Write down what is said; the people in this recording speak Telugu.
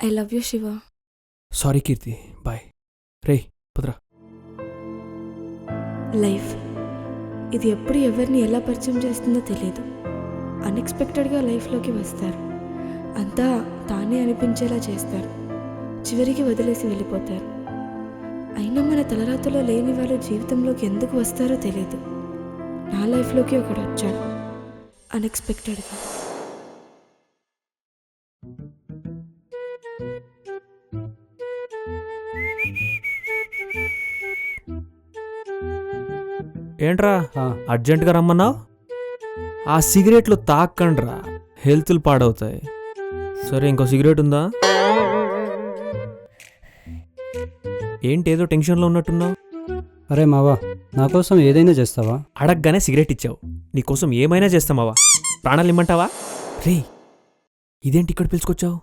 I love you Shiva. Sorry Keerthi, bye. రే పదరా. లైఫ్ ఇది ఎప్పుడు ఎవరిని ఎలా పరిచయం చేస్తుందో తెలియదు. అన్ఎక్స్పెక్టెడ్గా లైఫ్లోకి వస్తారు, అంతా తానే అనిపించేలా చేస్తారు, చివరికి వదిలేసి వెళ్ళిపోతారు. అయినా మన తలరాతలో లేని వాళ్ళు జీవితంలోకి ఎందుకు వస్తారో తెలియదు. నా లైఫ్లోకి ఒకడు వచ్చాడు అన్ఎక్స్పెక్టెడ్గా. ఏంట్రా అర్జెంటుగా రమ్మన్నావు? ఆ సిగరెట్లు తాక్కండ్రా, హెల్త్లు పాడవుతాయి. సరే ఇంకో సిగరెట్ ఉందా? ఏంటి ఏదో టెన్షన్లో ఉన్నట్టున్నావు? అరే మావా, నా కోసం ఏదైనా చేస్తావా? అడగగానే సిగరెట్ ఇచ్చావు, నీకోసం ఏమైనా చేస్తామావా? ప్రాణాలు ఇమ్మంటావా? రే ఇదేంటి ఇక్కడ పిలుచుకొచ్చావు?